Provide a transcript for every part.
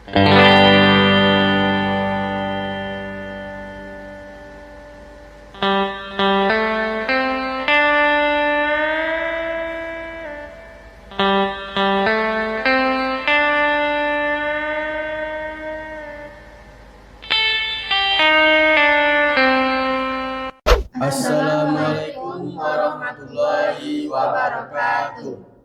Assalamualaikum warahmatullahi wabarakatuh.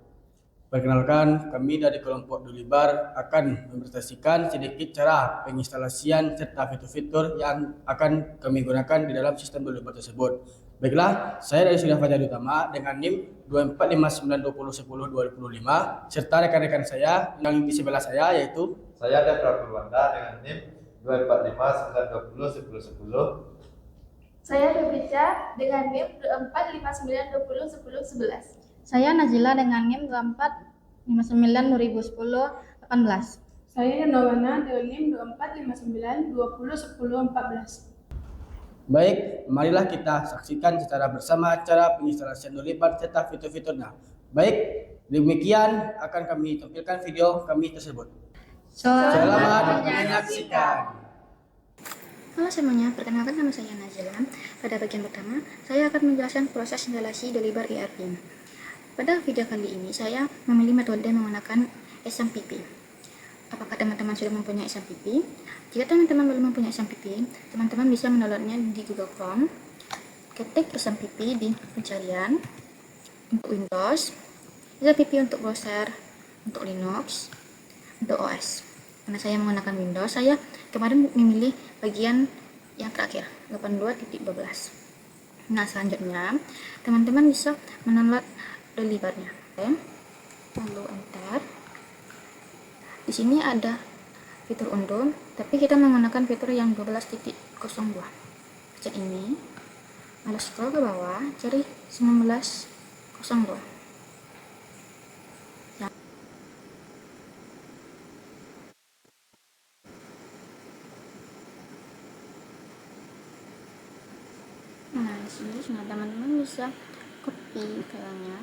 Perkenalkan, kami dari kelompok Dulibar akan mempresentasikan sedikit cara penginstalasian serta fitur-fitur yang akan kami gunakan di dalam sistem Dulibar tersebut. Baiklah, saya dari Sudah Fajar Utama dengan NIM 24590101025 serta rekan-rekan saya yang di sebelah saya yaitu saya ada Prabu Wanda dengan NIM 245901010. Saya Rubica dengan NIM 24590201011. Saya Nazila dengan NIM 2459201018. Saya Nawana dengan NIM 2459201014. Baik, marilah kita saksikan secara bersama cara penginstalasian Dulibar serta fitur-fiturnya. Baik, demikian akan kami tampilkan video kami tersebut. Selamat menyaksikan. Halo semuanya, perkenalkan nama saya Nazila. Pada bagian pertama, saya akan menjelaskan proses instalasi Dulibar ERP. Pada video kali ini, saya memilih metode menggunakan SMPP. Apakah teman-teman sudah mempunyai SMPP? Jika teman-teman belum mempunyai SMPP, teman-teman bisa mendownloadnya di Google Chrome. Ketik SMPP di pencarian untuk Windows, SMPP untuk browser, untuk Linux, untuk OS. Karena saya menggunakan Windows, saya kemarin memilih bagian yang terakhir 82.12. Nah, selanjutnya teman-teman bisa mendownload Dulibarnya. Lalu enter. Di sini ada fitur unduh, tapi kita menggunakan fitur yang 12.02. Pencet ini, lalu scroll ke bawah, cari 19.02. Nah, di sini teman-teman bisa copy filenya,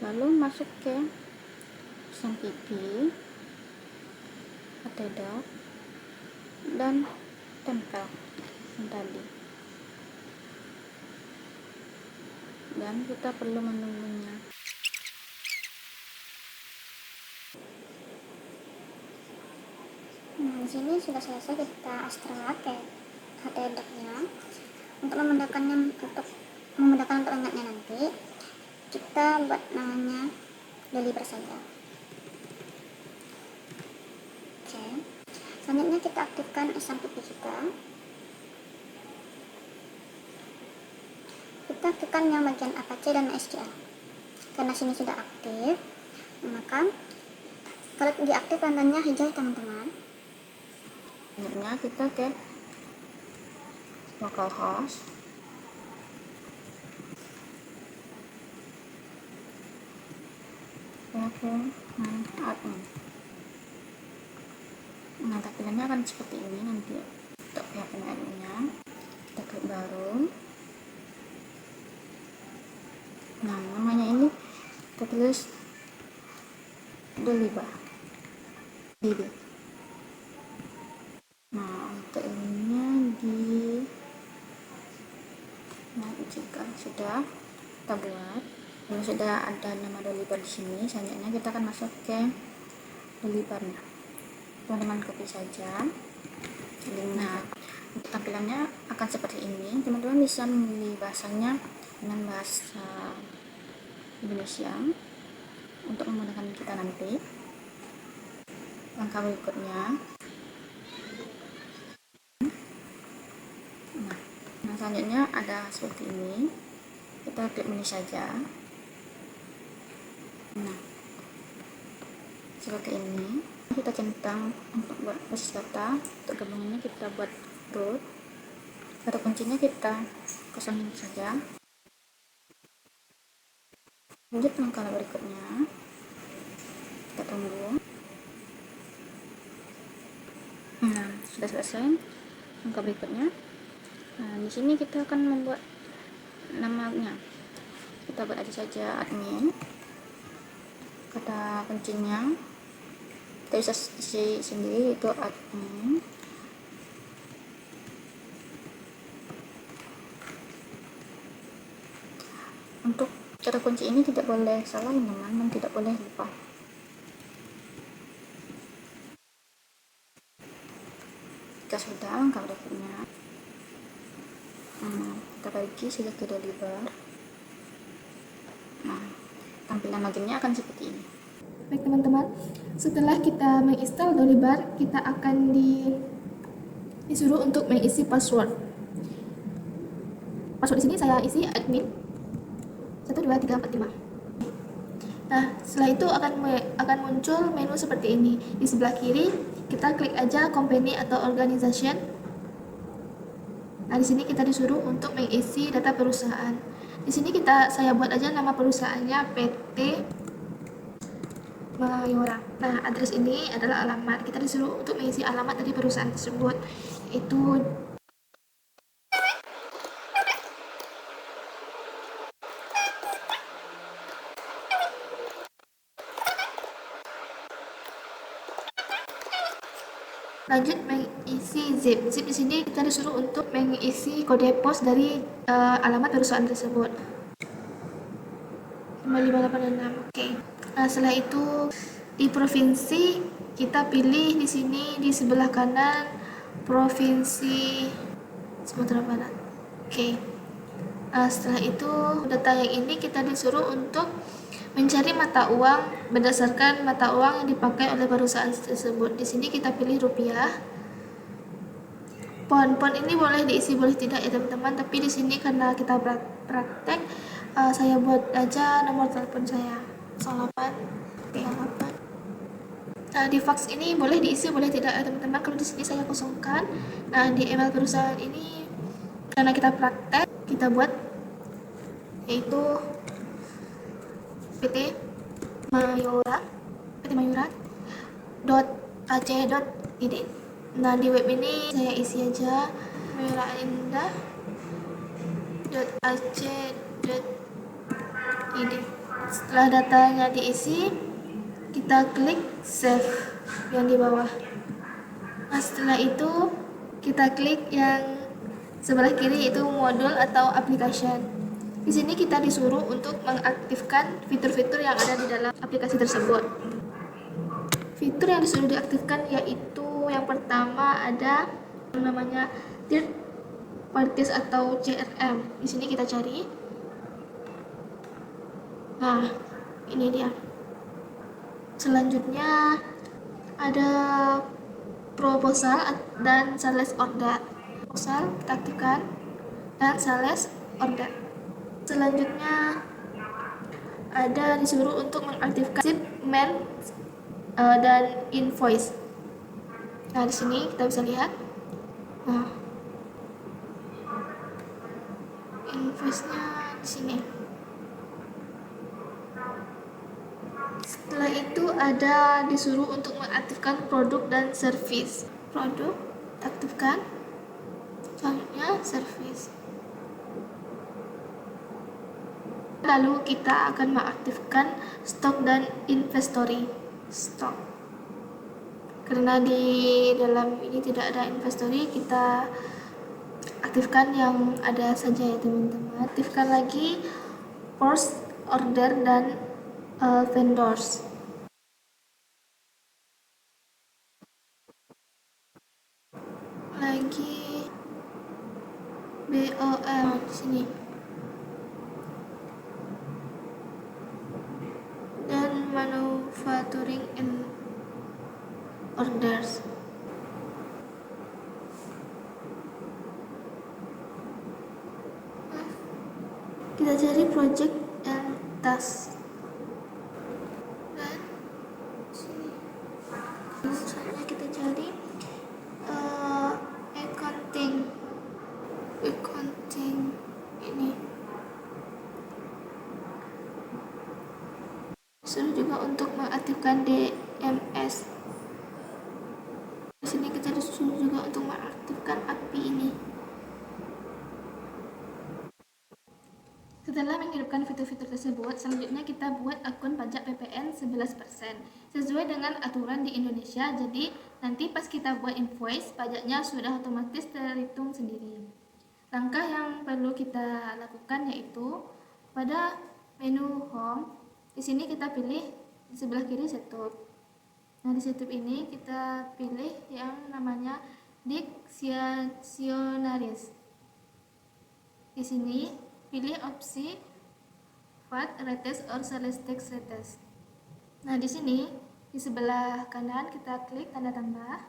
lalu masuk ke SMPP, attach, dan tempel yang tadi. Dan kita perlu menunggunya. Nah, di sini sudah selesai, kita ekstrak ke HDD-nya. Untuk memudahkan untuk ingatnya nanti, kita buat namanya Dulibar saja. Oke. Selanjutnya kita aktifkan SMPP kita. Kita aktifkan yang bagian Apache dan SQL. Karena sini sudah aktif, maka kalau diaktif tandanya hijau, teman-teman. Selanjutnya kita ke localhost. Admin. Nah, tampilannya akan seperti ini nanti untuk pihak adminnya. Kita klik baru. Nah, namanya ini kita tulis Dulibar. Nah, untuk ininya jika sudah kita buat, kalau sudah ada nama Dulibar di sini, selanjutnya kita akan masuk ke Dulibarnya. Teman-teman copy saja. Nah, untuk tampilannya akan seperti ini. Teman-teman bisa memilih bahasanya dengan bahasa Indonesia untuk memudahkan kita nanti. Langkah berikutnya. Nah, selanjutnya ada seperti ini. Kita klik menu saja. Nah, seperti ini. Kita centang untuk buat basis data. Untuk gabungannya kita buat root. Kata kuncinya kita kosongin saja. Lanjut langkah berikutnya. Kita tunggu. Nah, sudah selesai. Langkah berikutnya. Nah, di sini kita akan membuat namanya. Kita buat aja saja admin. Kata kuncinya Kita bisa isi sendiri itu admin. Untuk kata kunci ini tidak boleh salah teman-teman, dan tidak boleh lupa. Jika sudah lengkap daftarnya, kita bagi saja ke Dolibar. Nah, tampilan loginnya akan seperti ini. Baik teman-teman, setelah kita menginstal Dolibar, kita akan disuruh untuk mengisi password. Password di sini saya isi admin 12345. Nah, setelah itu akan muncul menu seperti ini. Di sebelah kiri kita klik aja company atau organization. Nah, di sini kita disuruh untuk mengisi data perusahaan. Di sini saya buat aja nama perusahaannya PT Mayora. Nah, address ini adalah alamat. Kita disuruh untuk mengisi alamat dari perusahaan tersebut. Itu lanjut mengisi zip. Zip di sini kita disuruh untuk mengisi kode pos dari alamat perusahaan tersebut. 5586. Oke. Nah, setelah itu di provinsi kita pilih di sini di sebelah kanan provinsi Sumatera Barat. Oke. Nah, setelah itu data yang ini kita disuruh untuk mencari mata uang berdasarkan mata uang yang dipakai oleh perusahaan tersebut. Di sini kita pilih rupiah. Pon ini boleh diisi boleh tidak ya teman-teman, tapi di sini karena kita praktek, saya buat aja nomor telepon saya 0838. Nah, di fax ini boleh diisi boleh tidak ya teman-teman. Kalau di sini saya kosongkan. Nah, di email perusahaan ini karena kita praktek, kita buat yaitu PT Mayora .ac.id. Nah, di web ini saya isi aja mayoraindah.ac.id. Setelah datanya diisi, kita klik save yang di bawah. Nah, setelah itu kita klik yang sebelah kiri yaitu modul atau application. Di sini kita disuruh untuk mengaktifkan fitur-fitur yang ada di dalam aplikasi tersebut. Fitur yang disuruh diaktifkan yaitu yang pertama ada namanya third parties atau CRM. Di sini kita cari. Nah, ini dia. Selanjutnya ada proposal dan sales order. Proposal kita aktifkan dan sales order. Selanjutnya ada disuruh untuk mengaktifkan shipment dan invoice. Nah, di sini kita bisa lihat. Nah, invoice-nya di sini. Setelah itu ada disuruh untuk mengaktifkan produk dan service. Produk aktifkan. Selanjutnya service. Lalu kita akan mengaktifkan stok dan inventory. Stok. Karena di dalam ini tidak ada inventory, kita aktifkan yang ada saja ya teman-teman. Aktifkan lagi purchase order dan vendors. Lagi BOM di sini. Dan manufacturing and orders. Kita cari project and task. Dan sini misalnya kita cari accounting ini. Suruh juga untuk mengaktifkan DMS. Di sini kita disuruh juga untuk mengaktifkan API ini. Setelah menghidupkan fitur-fitur tersebut, selanjutnya kita buat akun pajak PPN 11% sesuai dengan aturan di Indonesia. Jadi nanti pas kita buat invoice, pajaknya sudah otomatis terhitung sendiri. Langkah yang perlu kita lakukan yaitu pada menu home, di sini kita pilih di sebelah kiri setup. Nah, di setup ini kita pilih yang namanya Dictionaries. Di sini pilih opsi VAT Rates or Sales Tax Rates. Nah, di sini di sebelah kanan kita klik tanda tambah.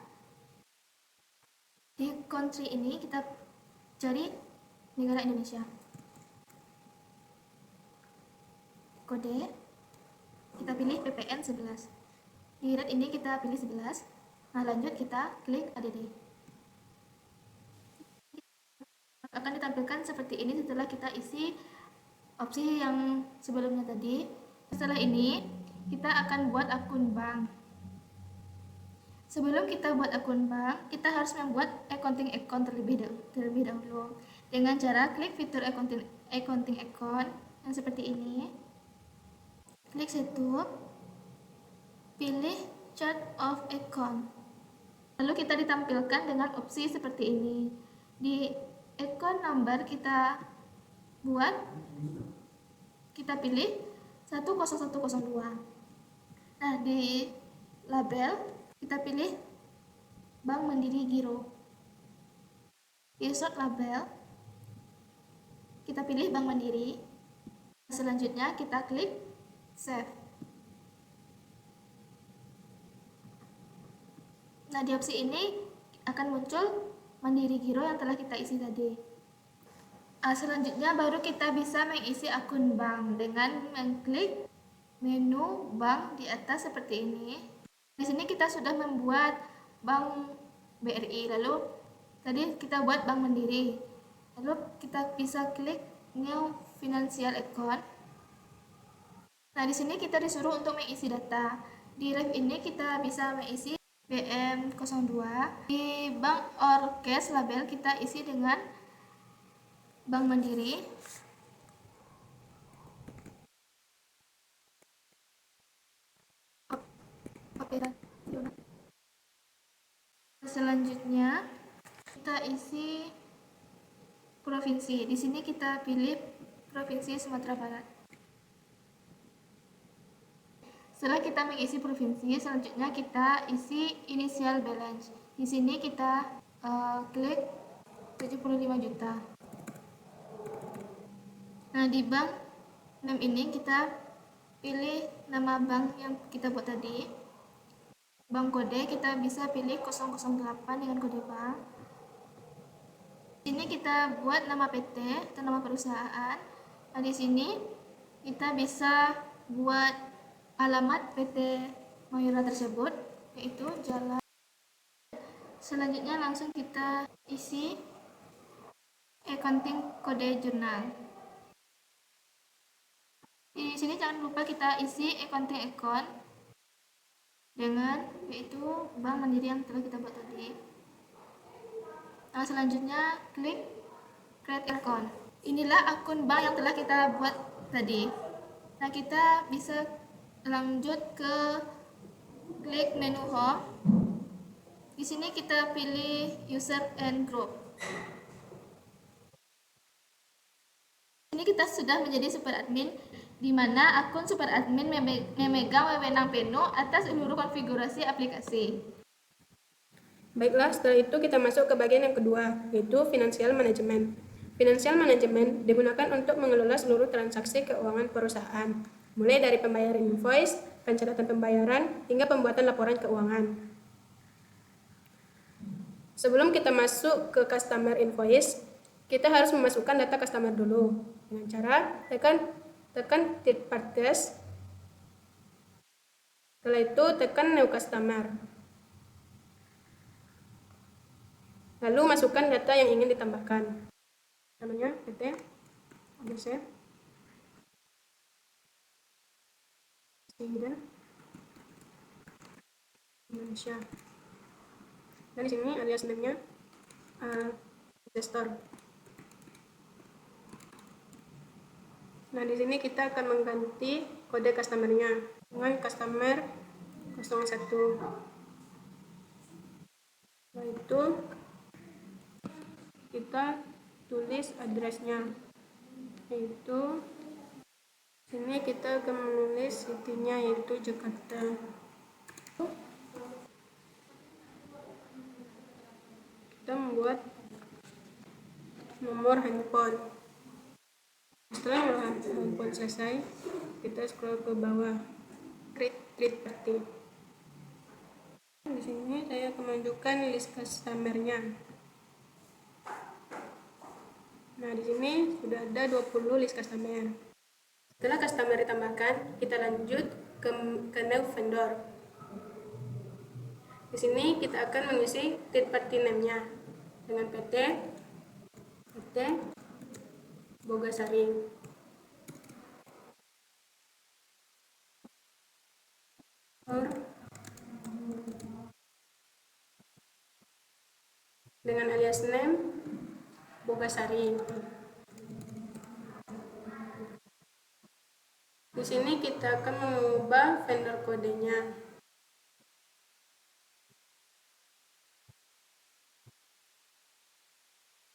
Di country ini kita cari negara Indonesia. Kode kita pilih PPN 11. Di red ini kita pilih 11. Nah, lanjut kita klik ADD. Akan ditampilkan seperti ini setelah kita isi opsi yang sebelumnya tadi. Setelah ini kita akan buat akun bank. Sebelum kita buat akun bank, kita harus membuat accounting account terlebih dahulu dengan cara klik fitur accounting account yang seperti ini. Klik setup, pilih chart of account. Lalu kita ditampilkan dengan opsi seperti ini. Di account number kita buat, kita pilih 10102. Nah, di label kita pilih Bank Mandiri Giro. Di sort label kita pilih Bank Mandiri. Selanjutnya kita klik save. Nah, di opsi ini akan muncul Mandiri Giro yang telah kita isi tadi. Selanjutnya baru kita bisa mengisi akun bank dengan mengklik menu bank di atas seperti ini. Di sini kita sudah membuat Bank BRI, lalu tadi kita buat Bank Mandiri. Lalu kita bisa klik new financial account. Nah, di sini kita disuruh untuk mengisi data. Di left ini kita bisa mengisi BM02. Di bank or cash label kita isi dengan Bank Mandiri. Selanjutnya kita isi provinsi. Di sini kita pilih Provinsi Sumatera Barat. Setelah kita mengisi provinsi, selanjutnya kita isi initial balance. Di sini kita klik 75 juta. Nah, di bank 6 ini kita pilih nama bank yang kita buat tadi. Bank kode kita bisa pilih 008 dengan kode bank. Ini kita buat nama PT atau nama perusahaan. Nah, di sini kita bisa buat alamat PT Mayura tersebut, yaitu jalan. Selanjutnya langsung kita isi accounting kode jurnal. Di sini jangan lupa kita isi accounting account dengan yaitu Bank Mandiri yang telah kita buat tadi. Nah, selanjutnya klik create account. Inilah akun bank yang telah kita buat tadi. Nah, kita bisa lanjut ke klik menu home. Di sini kita pilih user and group. Ini kita sudah menjadi super admin, di mana akun super admin memegang wewenang penuh atas seluruh konfigurasi aplikasi. Baiklah, setelah itu kita masuk ke bagian yang kedua, yaitu financial management. Financial management digunakan untuk mengelola seluruh transaksi keuangan perusahaan, mulai dari pembayaran invoice, pencatatan pembayaran, hingga pembuatan laporan keuangan. Sebelum kita masuk ke customer invoice, kita harus memasukkan data customer dulu dengan cara tekan third parties. Setelah itu tekan new customer. Lalu masukkan data yang ingin ditambahkan. Namanya PT ABC Indonesia. Dan di sini alias name-nya investor. Nah, di sini kita akan mengganti kode customer-nya dengan customer 01. Setelah itu kita tulis address-nya, yaitu sini kita akan menulis city-nya yaitu Jakarta. Kita membuat nomor handphone. Setelah nomor handphone selesai, kita scroll ke bawah, create party. Di sini saya akan menunjukkan list customer-nya. Nah, di sini sudah ada 20 list customer. Setelah customer ditambahkan, kita lanjut ke new vendor. Di sini kita akan mengisi third party name-nya dengan PT Bogasari. Dengan alias name Bogasari. Di sini kita akan mengubah vendor kodenya.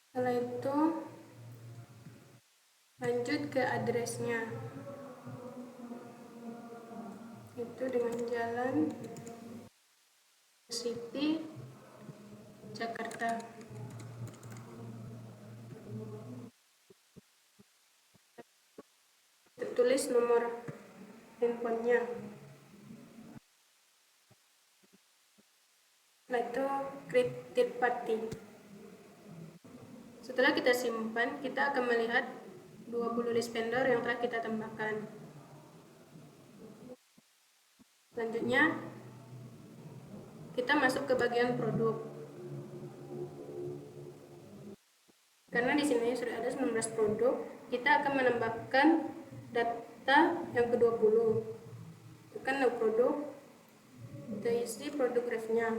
Setelah itu lanjut ke address-nya, itu dengan jalan City Jakarta. Tulis nomor handphonenya. Setelah itu create third party. Setelah kita simpan, kita akan melihat 20 list vendor yang telah kita tambahkan. Selanjutnya kita masuk ke bagian produk. Karena di sini sudah ada 19 produk, kita akan menambahkan data yang ke-20. Tekan new produk, kita isi produk ref-nya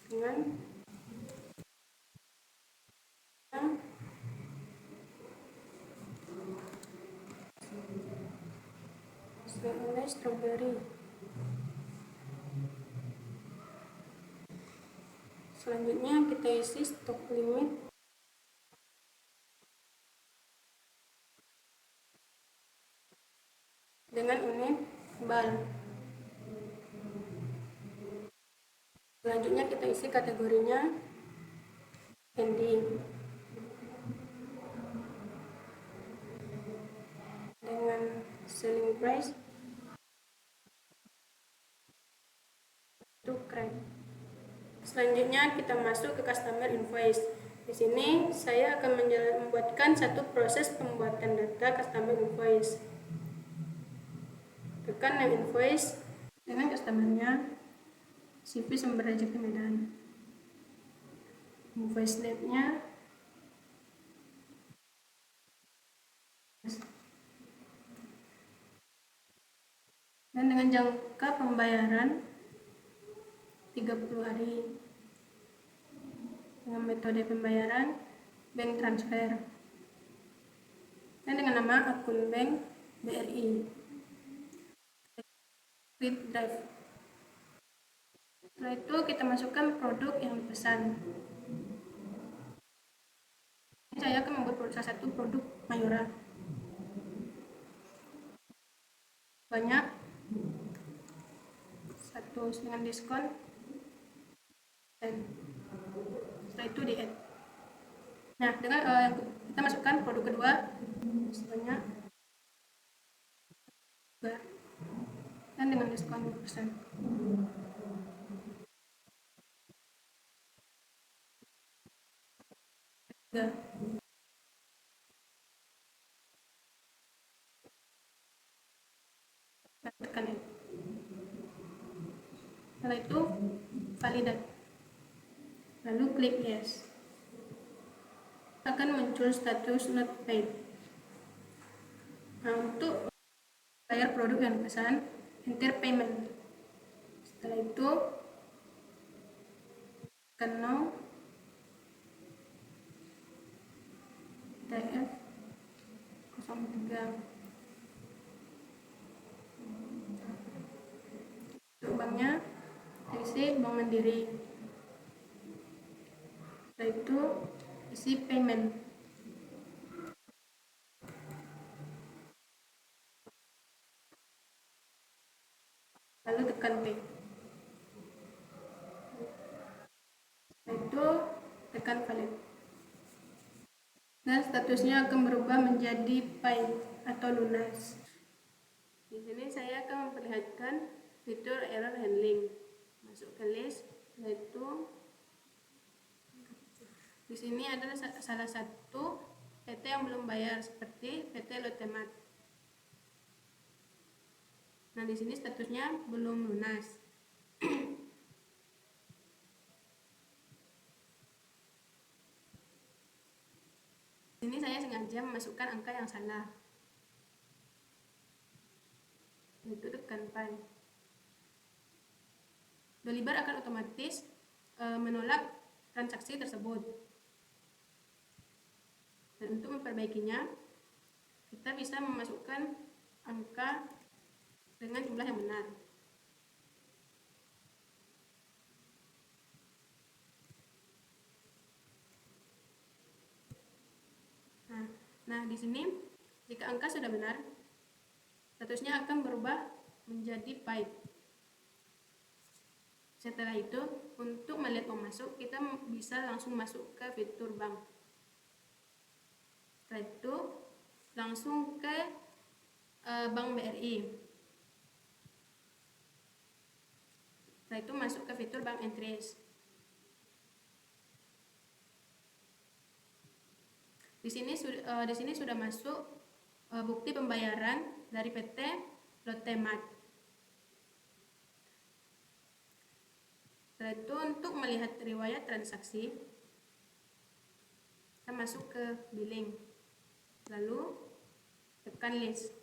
dengan strawberry. Selanjutnya kita isi stok limit dengan unit bal. Selanjutnya kita isi kategorinya candy dengan selling price itu crepe. Selanjutnya kita masuk ke customer invoice. Di sini saya akan membuatkan satu proses pembuatan data customer invoice. Tekan new invoice dengan customernya CV Sumber Rezeki Medan. Invoice date-nya dan dengan jangka pembayaran 30 hari dengan metode pembayaran bank transfer dan dengan nama akun bank BRI. Create drive. Setelah itu kita masukkan produk yang dipesan. Ini saya akan membuat salah satu produk Mayora. Banyak satu dengan diskon dan setelah itu di add. Nah, dengan kita masukkan produk kedua sebanyak dan dengan diskon 5%. Tekan ya. Setelah itu validate, lalu klik yes. Akan muncul status not paid. Nah, untuk bayar produk yang dipesan, enter payment. Setelah itu tekan now, TF 03. isi Bank Mandiri. Setelah itu isi payment. Lalu tekan pay. Setelah itu tekan valid. Dan statusnya akan berubah menjadi paid atau lunas. Di sini saya akan memperlihatkan fitur error handling. Masuk ke list, setelah itu di sini adalah salah satu PT yang belum bayar seperti PT Lotemat. Nah, di sini statusnya belum lunas. Di sini saya sengaja memasukkan angka yang salah. Itu tekan pay. Dolibar akan otomatis menolak transaksi tersebut. Dan untuk memperbaikinya, kita bisa memasukkan angka dengan jumlah yang benar. Nah, di sini jika angka sudah benar, statusnya akan berubah menjadi paid. Setelah itu, untuk melihat uang masuk, kita bisa langsung masuk ke fitur bank. Setelah itu, langsung ke Bank BRI. Setelah itu masuk ke fitur bank entries. Di sini sudah masuk bukti pembayaran dari PT Lotemat. Setelah itu untuk melihat riwayat transaksi, kita masuk ke billing, lalu tekan list.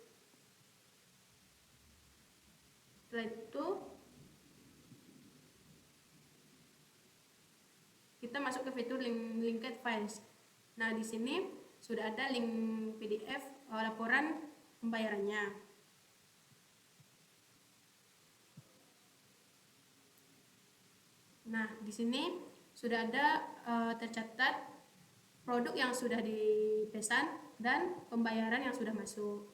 Setelah itu kita masuk ke fitur linked files. Nah, di sini sudah ada link PDF laporan pembayarannya. Nah, di sini sudah ada tercatat produk yang sudah dipesan dan pembayaran yang sudah masuk.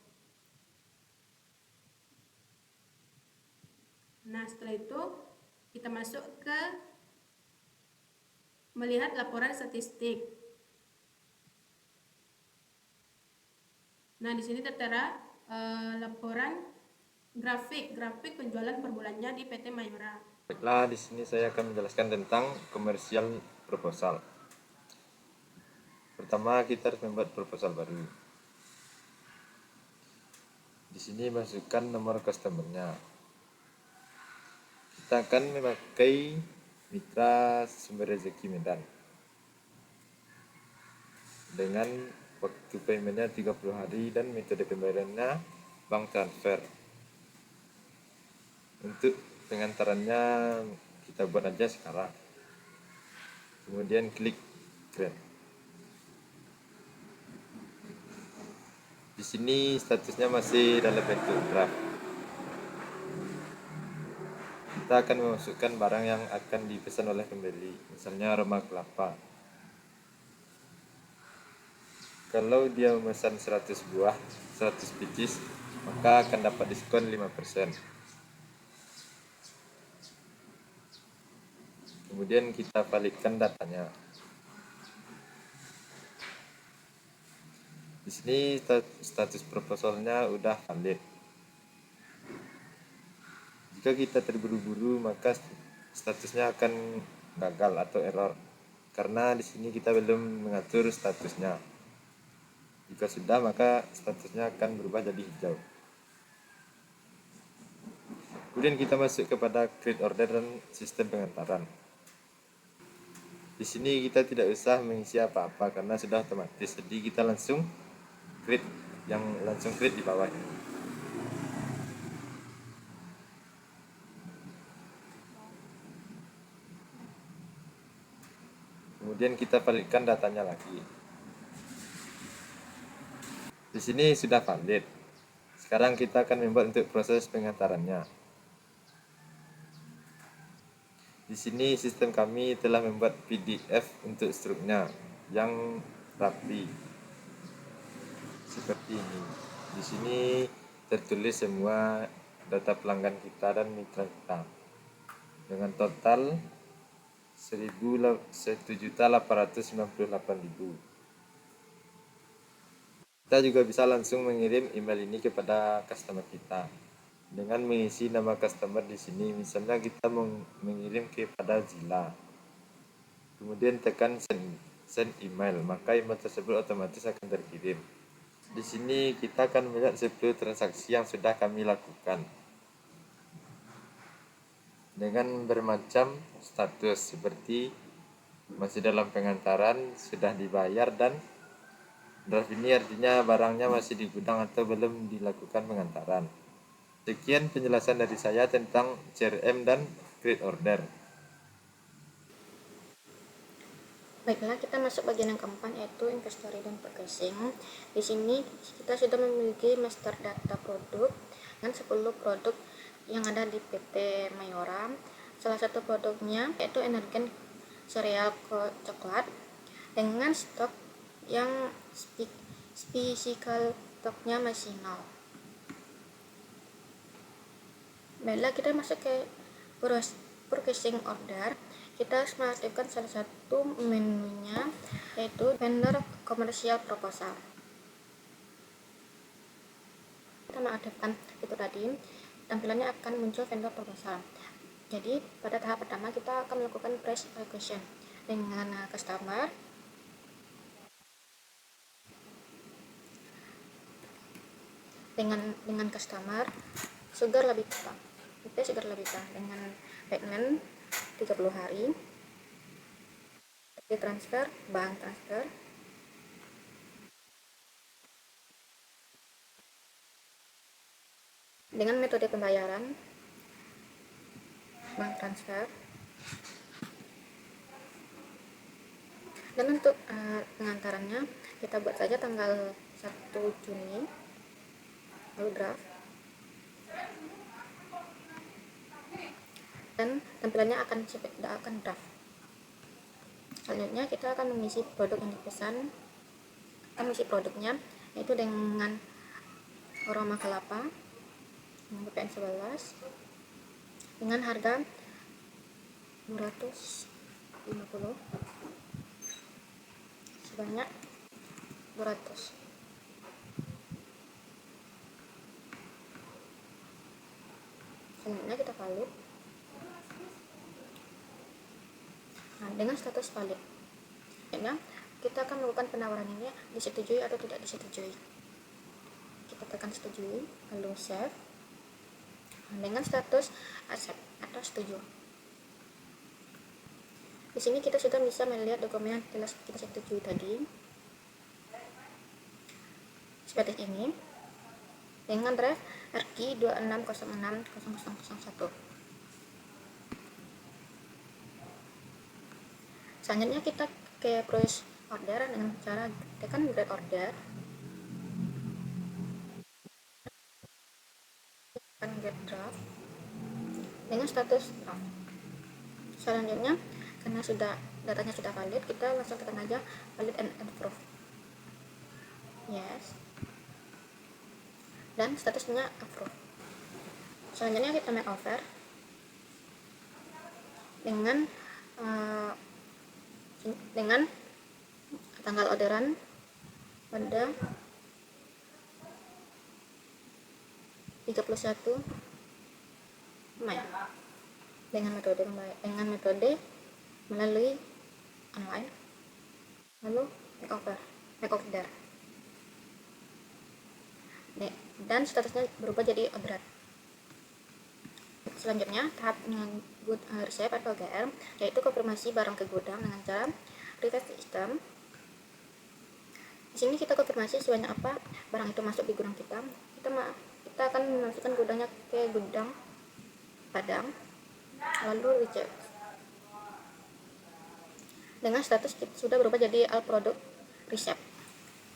Nah, setelah itu kita masuk ke melihat laporan statistik. Nah, di sini tertera laporan grafik penjualan per bulannya di PT Mayora. Baiklah, di sini saya akan menjelaskan tentang komersial proposal. Pertama, kita harus membuat proposal baru. Di sini masukkan nomor customer-nya. Kita akan memakai Mitra Sumber Rezeki Medan dengan waktu paymentnya 30 hari dan metode pembayarannya bank transfer. Untuk pengantarannya kita buat aja sekarang. Kemudian klik create. Di sini statusnya masih dalam bentuk draft. Kita akan memasukkan barang yang akan dipesan oleh pembeli, misalnya aroma kelapa. Kalau dia memesan 100 buah, 100 pieces, maka akan dapat diskon 5%. Kemudian kita validkan datanya. Di sini status proposalnya udah valid. Jika kita terburu-buru, maka statusnya akan gagal atau error, karena di sini kita belum mengatur statusnya. Jika sudah, maka statusnya akan berubah jadi hijau. Kemudian kita masuk kepada create order dan sistem pengantaran. Di sini kita tidak usah mengisi apa-apa karena sudah otomatis. Jadi kita langsung create di bawah ini. Kemudian kita validkan datanya lagi. Di sini sudah valid. Sekarang kita akan membuat untuk proses pengantarannya. Di sini sistem kami telah membuat PDF untuk struknya yang rapi seperti ini. Di sini tertulis semua data pelanggan kita dan mitra kita dengan total 1.898.000. Kita juga bisa langsung mengirim email ini kepada customer kita dengan mengisi nama customer di sini. Misalnya kita mengirim kepada Zila, kemudian tekan send email, maka email tersebut otomatis akan terkirim. Di sini kita akan melihat 10 transaksi yang sudah kami lakukan dengan bermacam status seperti masih dalam pengantaran, sudah dibayar, dan draft ini artinya barangnya masih di gudang atau belum dilakukan pengantaran. Sekian penjelasan dari saya tentang CRM dan create order. Baiklah, kita masuk bagian yang keempat, yaitu inventory dan purchasing. Di sini kita sudah memiliki master data produk dengan 10 produk yang ada di PT Mayora. Salah satu produknya yaitu Energen sereal coklat dengan stok yang physical stoknya masih 0. Baiklah, kita masuk ke purchasing order. Kita harus mengaktifkan salah satu menunya, yaitu vendor commercial proposal. Kita mengaktifkan itu tadi, tampilannya akan muncul vendor proposal. Jadi pada tahap pertama kita akan melakukan price allocation dengan customer. Dengan customer Sugar Labita, Sugar Labita dengan payment 30 hari, transfer, bank transfer, dengan metode pembayaran bank transfer, dan untuk pengantarannya kita buat saja tanggal 1 Juni, lalu draft, dan tampilannya akan draft. Selanjutnya kita akan mengisi produk yang dipesan. Kita mengisi produknya yaitu dengan aroma kelapa dengan BPM 11 dengan harga 250 sebanyak 200. Selanjutnya kita valid. Nah, dengan status valid, ya, kita akan melakukan penawaran ini disetujui atau tidak disetujui. Kita tekan setujui, lalu save. Nah, dengan status accept atau setuju. Di sini kita sudah bisa melihat dokumen yang telah kita setujui tadi. Seperti ini. Dengan draft RQ 26060001. Selanjutnya kita ke process order dengan cara tekan create order, tekan get draft dengan status draft. Selanjutnya karena datanya sudah valid, kita langsung tekan aja valid and approve. Yes. Dan statusnya approve. Selanjutnya kita make offer dengan tanggal orderan pada 31 Mei dengan metode melalui online, lalu make order, dan statusnya berubah jadi orderan. Selanjutnya tahap good receipt atau GR, yaitu konfirmasi barang ke gudang dengan cara request system. Di sini kita konfirmasi sebanyak apa barang itu masuk di gudang kita. Kita akan memasukkan gudangnya ke gudang Padang, lalu recheck. Dengan status kita sudah berubah jadi all product receipt.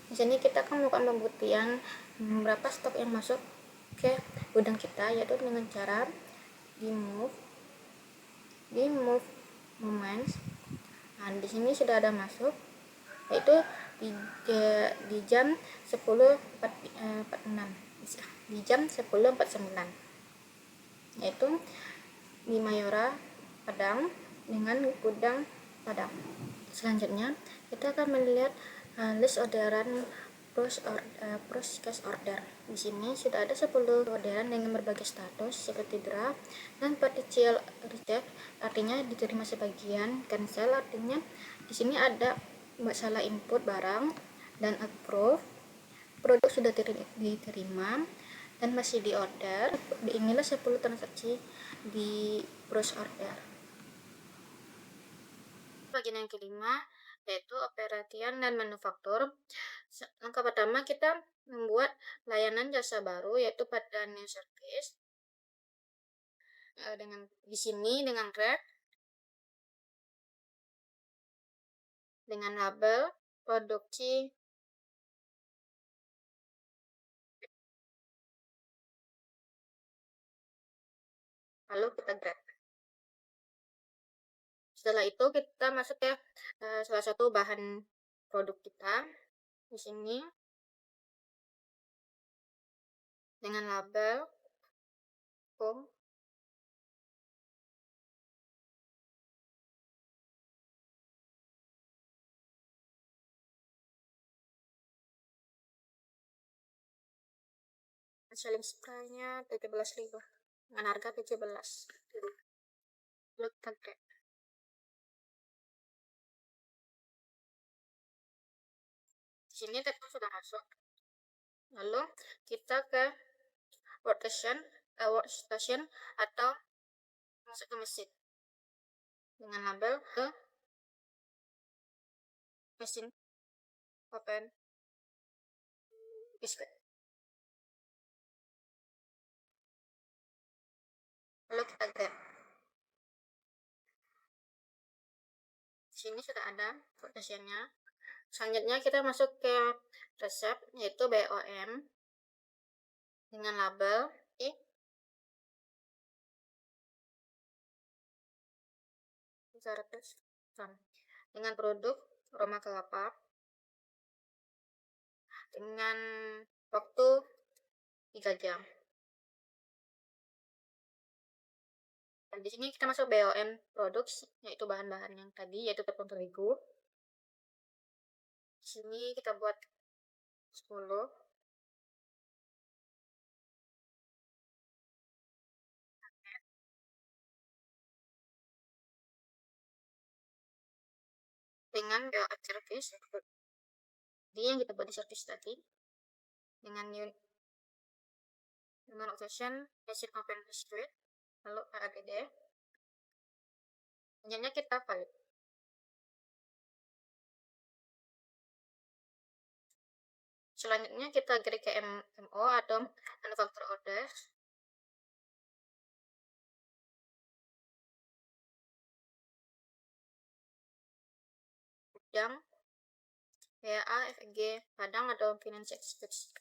Di sini kita akan melakukan pembuktian berapa stok yang masuk ke gudang kita, yaitu dengan cara di di move moments. Nah, di sini sudah ada masuk, yaitu di jam 10.46, di jam 10.49, yaitu di Mayora Padang dengan Gudang Padang. Selanjutnya kita akan melihat list orderan cash order. Di sini sudah ada 10 orderan dengan berbagai status seperti draft dan partial reject, artinya diterima sebagian, cancel artinya di sini ada masalah input barang, dan approve, produk sudah diterima dan masih di order. Inilah 10 transaksi di cross order. Bagian yang kelima yaitu operasian dan manufaktur. Langkah pertama kita membuat layanan jasa baru yaitu pada new service dengan di sini dengan track, dengan label produksi, lalu kita grab. Setelah itu kita masuk ke salah satu bahan produk kita di sini dengan label home, selling price-nya 17.000 dengan harga 17.000. Lalu kita grab. Di sini telepon sudah masuk. Lalu kita ke workstation atau masuk ke mesin dengan label ke mesin open display. Lalu kita grab. Di sini sudah ada workstationnya. Selanjutnya kita masuk ke resep yaitu BOM dengan label dengan produk aroma kelapa dengan waktu 3 jam. Dan di sini kita masuk BOM produk yaitu bahan-bahan yang tadi yaitu tepung terigu. Di sini kita buat 10. Dengan BOM service yang kita buat di service tadi dengan occasion mesin open display lalu AGD. Selanjutnya kita valid. Selanjutnya kita klik ke MO atau manufacturer order. Yang PA, FG, Padang atau Finance Experts.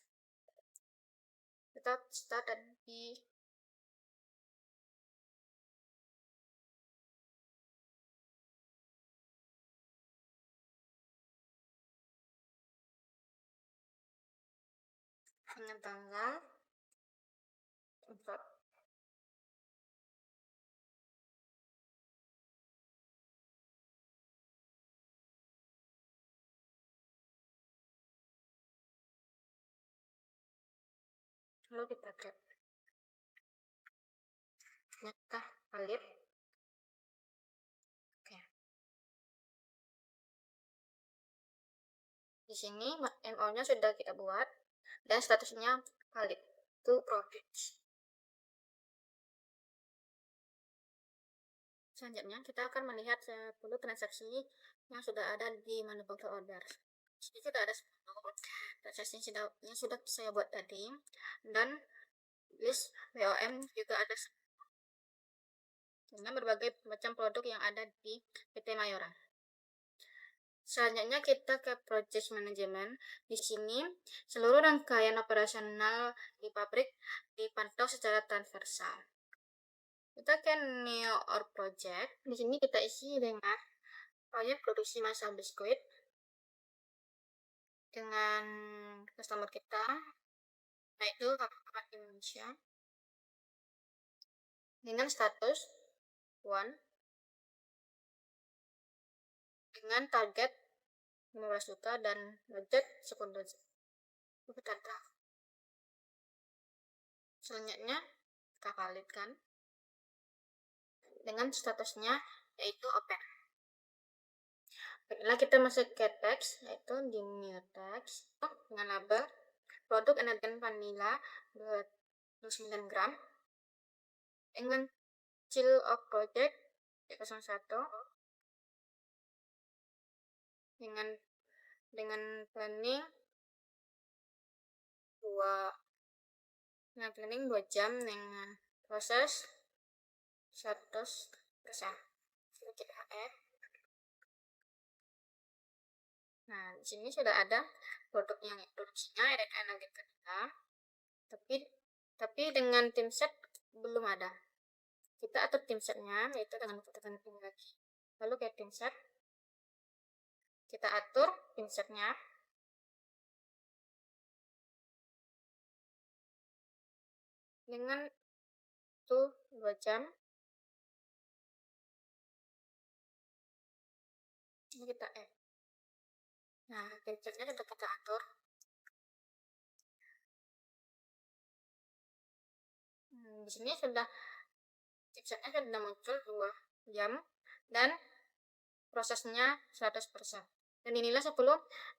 Kita start di dengan tanggal 4. Lalu kita grab. Kita valid. Oke. Di sini MO-nya sudah kita buat dan statusnya valid to profit. Selanjutnya kita akan melihat 10 transaksi yang sudah ada di manufacturer order. Di sini sudah ada 10 transaksi yang sudah saya buat tadi dan list BOM juga ada dengan berbagai macam produk yang ada di PT Mayora. Selanjutnya kita ke project management. Di sini seluruh rangkaian operasional di pabrik dipantau secara transversal. Kita ke new or project. Di sini kita isi dengan proyek produksi masal biskuit dengan customer kita, yaitu Kakak Indonesia, dengan status 1, dengan target 15 juta dan budget 10 juta. Kita draft. Selanjutnya kita validkan dengan statusnya yaitu open. Baiklah, kita masuk ke teks, yaitu di new text dengan label produk energen vanilla 29 gram dengan chill of project 01 dengan planning 2 jam dengan proses 100%. Kita add. Nah, di sini sudah ada produk yang produksinya energen vanilla, tapi dengan tim set belum ada. Kita atur tim setnya, yaitu dengan tekan ini lagi. Lalu ke tim set, kita atur tim setnya. Dengan itu 2 jam. Ini kita add. Nah, tim setnya sudah kita atur. Di sini sudah chipsetnya sudah muncul 2 jam dan prosesnya 100%. Dan inilah 10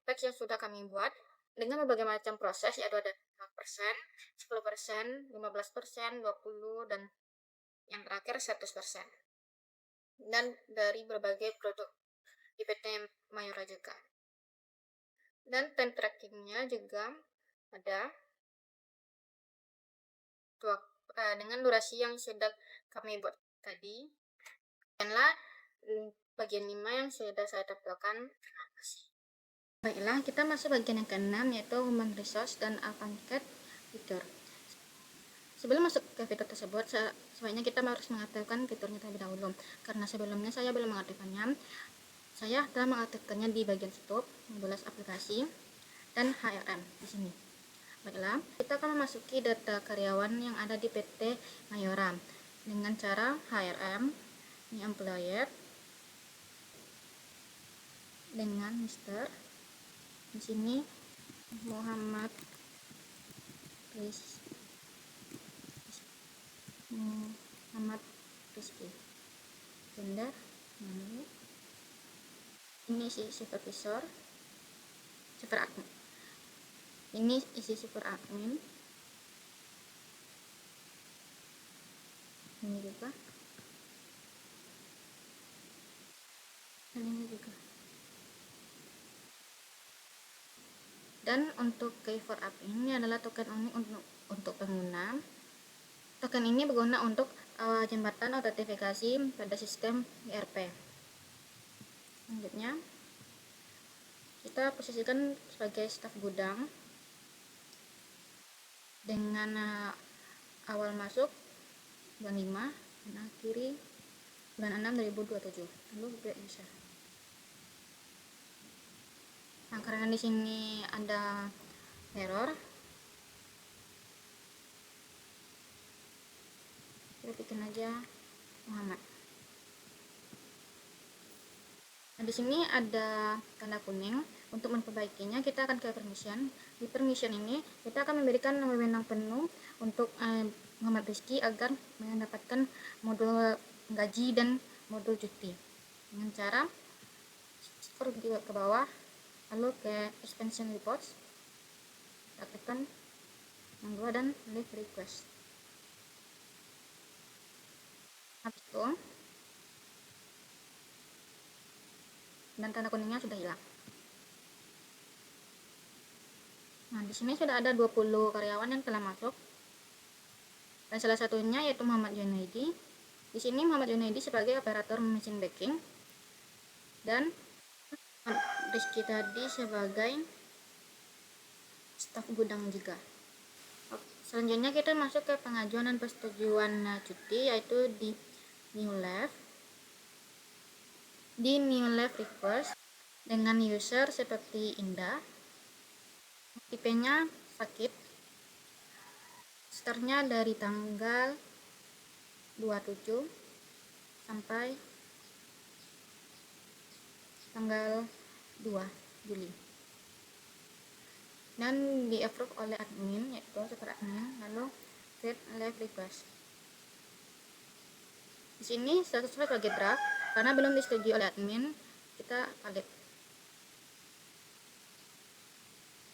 teks yang sudah kami buat dengan berbagai macam proses, yaitu ada 5%, 10%, 15%, 20%, dan yang terakhir 100%. Dan dari berbagai produk di PT Mayora juga. Dan time trackingnya juga ada dengan durasi yang sudah kami buat tadi. Demikianlah bagian 5 yang sudah saya tampilkan. Terima kasih. Baiklah, kita masuk bagian yang ke-6, yaitu human resource dan advanced fitur. Sebelum masuk ke fitur tersebut, sebaiknya kita harus mengaktifkan fiturnya terlebih dahulu, karena sebelumnya saya belum mengaktifkannya. Saya telah mengaktifkannya di bagian stop, modules aplikasi, dan HRM di sini. Baiklah, kita akan memasuki data karyawan yang ada di PT Mayora dengan cara HRM, ini employer, dengan Mister. Di sini Muhammad Rizky. Gender, ini si supervisor, super admin. Ini isi super admin. Ini juga. Dan ini juga. Dan untuk key for admin ini adalah token unik untuk pengguna. Token ini berguna untuk jembatan autentifikasi pada sistem ERP. Selanjutnya, kita posisikan sebagai staf gudang dengan awal masuk bulan 5 dan akhiri bulan 6 2027. Lalu bisa. Nah, karena di sini ada error, kita bikin aja Muhammad. Nah, di sini ada tanda kuning. Untuk memperbaikinya, kita akan ke permission. Di permission ini, kita akan memberikan wewenang penuh untuk Muhammad Rizky agar mendapatkan modul gaji dan modul cuti. Dengan cara scroll juga ke bawah, lalu ke expansion reports, aktifkan yang 2 dan leave request. Habis itu, dan tanda kuningnya sudah hilang. Nah, di sini sudah ada 20 karyawan yang telah masuk. Dan salah satunya yaitu Muhammad Junaidi. Di sini Muhammad Junaidi sebagai operator mesin baking dan Rizky tadi sebagai staf gudang juga. Selanjutnya kita masuk ke pengajuan dan persetujuan cuti, yaitu di New Leave. Di New Leave Request dengan user seperti Indah. Tipenya sakit. Startnya dari tanggal 27 sampai tanggal 2 Juli. Dan di approve oleh admin, yaitu super admin, lalu create live request. Di sini statusnya sebagai draft karena belum disetujui oleh admin, kita valid.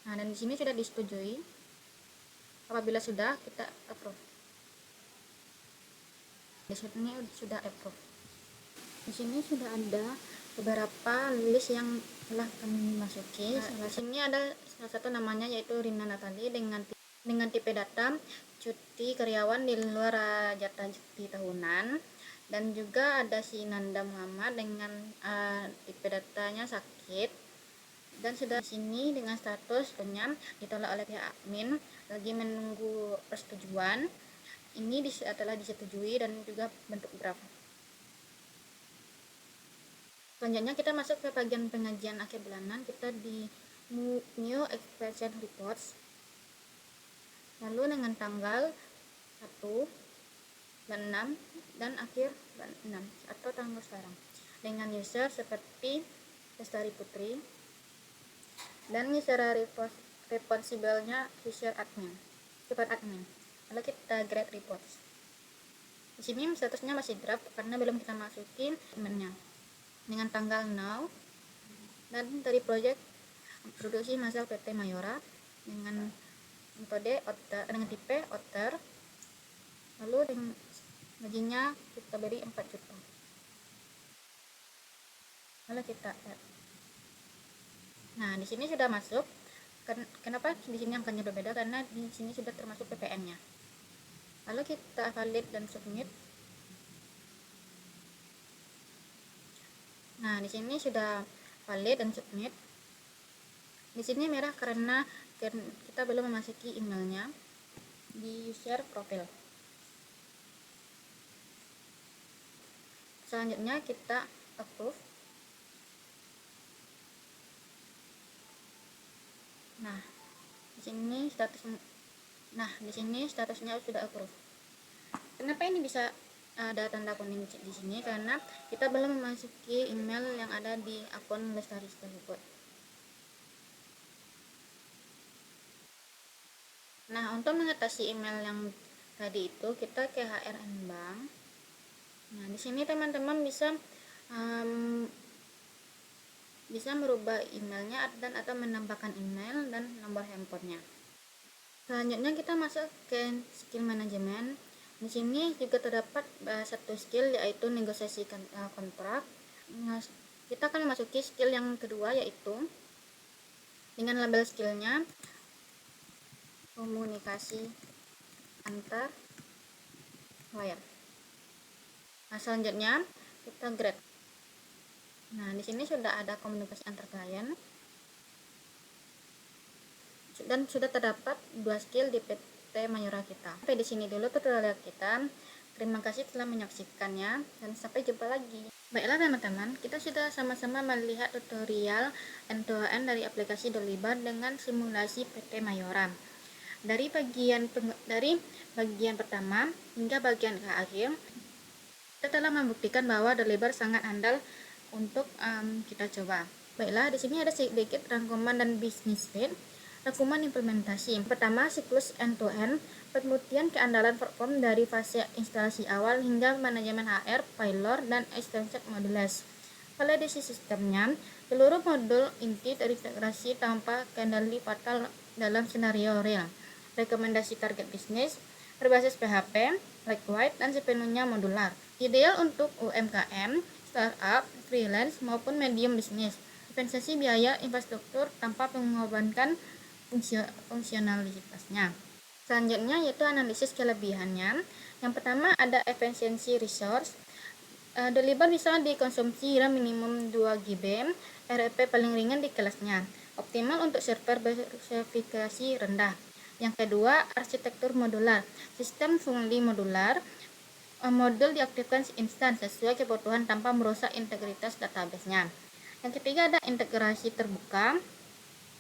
Nah, dan di sini sudah disetujui. Apabila sudah, kita approve. Di sini sudah approve. Di sini sudah ada beberapa list yang telah kami masuki. Di sini ada salah satu namanya yaitu Rina Natali dengan tipe data cuti karyawan di luar jatah cuti tahunan, dan juga ada si Nanda Muhammad dengan tipe datanya sakit, dan sudah di sini dengan statusnya ditolak oleh pihak admin, lagi menunggu persetujuan. Ini telah disetujui dan juga bentuk draft. Selanjutnya kita masuk ke bagian pengajian akhir bulanan. Kita di New Expansion Reports, lalu dengan tanggal 1 dan 6 dan akhir 6 atau tanggal sekarang, dengan user seperti Lestari Putri, dan user responsible-nya user admin, super admin. Lalu kita grade reports. Di sini statusnya masih draft karena belum kita masukin emailnya. Dengan tanggal now, dan dari project produksi masal PT Mayora dengan metode outer, dengan tipe outer, lalu dengan gajinya kita beri 4 juta. Lalu kita add. Nah, di sini sudah masuk. Kenapa di sini angkanya berbeda? Karena di sini sudah termasuk PPN-nya. Lalu kita valid dan submit. Nah, di sini sudah valid dan submit. Di sini merah karena kita belum memasuki emailnya di share profil. Selanjutnya kita approve. Nah, di sini statusnya sudah approve. Kenapa ini bisa ada tanda kuning di sini? Karena kita belum memasuki email yang ada di akun Lestari tersebut. Nah, untuk mengatasi email yang tadi itu, kita ke HRN Bank. Nah, di sini teman-teman bisa merubah emailnya dan atau menambahkan email dan nomor handphonenya. Selanjutnya kita masuk ke skill management. Di sini juga terdapat satu skill, yaitu negosiasi kontrak. Nah, kita akan memasuki skill yang kedua, yaitu dengan label skillnya komunikasi antar klien. Nah, selanjutnya kita grade. Nah, di sini sudah ada komunikasi antar klien dan sudah terdapat 2 skill di PT Mayora kita. Sampai di sini dulu tutorial kita. Terima kasih telah menyaksikannya dan sampai jumpa lagi. Baiklah teman-teman, kita sudah sama-sama melihat tutorial end-to-end dari aplikasi Dolibar dengan simulasi PT Mayora. Dari bagian pertama hingga bagian akhir, kita telah membuktikan bahwa Dolibar sangat andal untuk kita coba. Baiklah, di sini ada sedikit rangkuman dan bisnis fit. Rangkuman implementasi. Pertama, siklus end-to-end, kemudian keandalan platform dari fase instalasi awal hingga manajemen HR, pilot, dan extended modules. Validasi sistemnya, seluruh modul inti terintegrasi tanpa kendali fatal dalam skenario real. Rekomendasi target bisnis, berbasis PHP, lightweight, dan sepenuhnya modular. Ideal untuk UMKM, startup, freelance, maupun medium bisnis. Investasi biaya infrastruktur tanpa mengorbankan fungsionalitasnya. Selanjutnya yaitu analisis kelebihannya. Yang pertama ada efisiensi resource. Dolibar bisa dikonsumsi RAM minimum 2 GB, REP paling ringan di kelasnya, optimal untuk server bersertifikasi rendah. Yang kedua, arsitektur modular. Sistem fully modular, modul diaktifkan instan sesuai kebutuhan tanpa merusak integritas database-nya. Yang ketiga ada integrasi terbuka.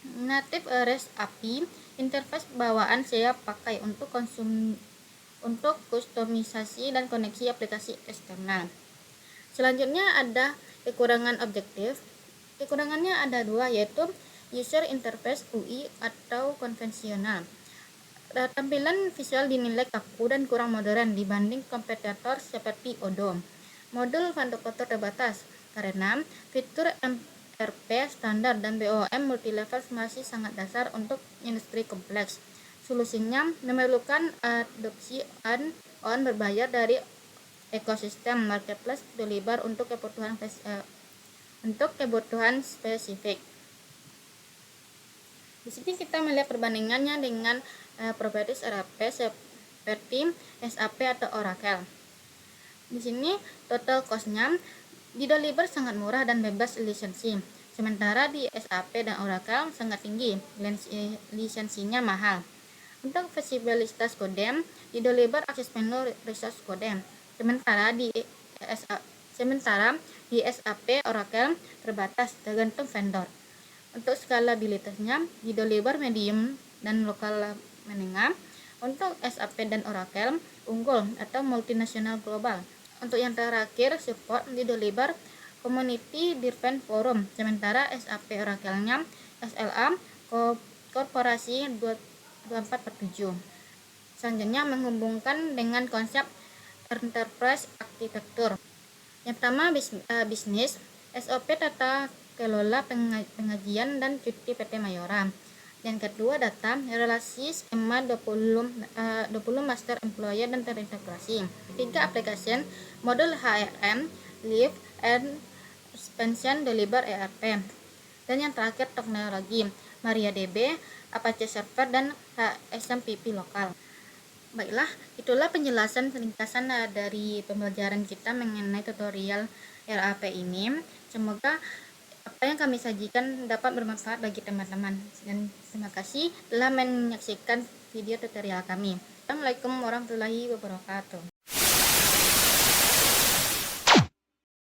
Native REST API, interface bawaan siap pakai untuk kustomisasi dan koneksi aplikasi eksternal. Selanjutnya ada kekurangan objektif. Kekurangannya ada dua, yaitu user interface UI atau konvensional. Tampilan visual dinilai kaku dan kurang modern dibanding kompetitor seperti Odoo. Modul Fundocutor terbatas karena fitur MRP standar dan BOM multilevel masih sangat dasar untuk industri kompleks. Solusinya memerlukan adopsi add-on berbayar dari ekosistem marketplace Dolibar untuk kebutuhan spesifik. Di sini kita melihat perbandingannya dengan properties ERP seperti SAP atau Oracle. Di sini total cost-nya di Dolibar sangat murah dan bebas lisensi. Sementara di SAP dan Oracle sangat tinggi, lisensinya mahal. Untuk visibilitas kode, di Dolibar akses penuh resource kode. Sementara di SAP Oracle terbatas tergantung vendor. Untuk skalabilitasnya di Dolibar medium dan lokal menengah. Untuk SAP dan Oracle unggul atau multinasional global. Untuk yang terakhir support di Dolibar Community Driven Forum, sementara SAP Oracle-nya SLA Korporasi 24/7. Selanjutnya menghubungkan dengan konsep enterprise architecture. Yang pertama bisnis, SOP tata kelola pengajian dan cuti PT Mayora. Yang kedua data, relasi skema 20 master employer dan terintegrasi. Ketiga application, modul HRM, Leave and Expansion Dolibar ERP. Dan yang terakhir teknologi, MariaDB, Apache Server dan SMPP lokal. Baiklah, itulah penjelasan ringkasan dari pembelajaran kita mengenai tutorial RAP ini. Semoga apa yang kami sajikan dapat bermanfaat bagi teman-teman. Dan terima kasih telah menyaksikan video tutorial kami. Assalamualaikum warahmatullahi wabarakatuh.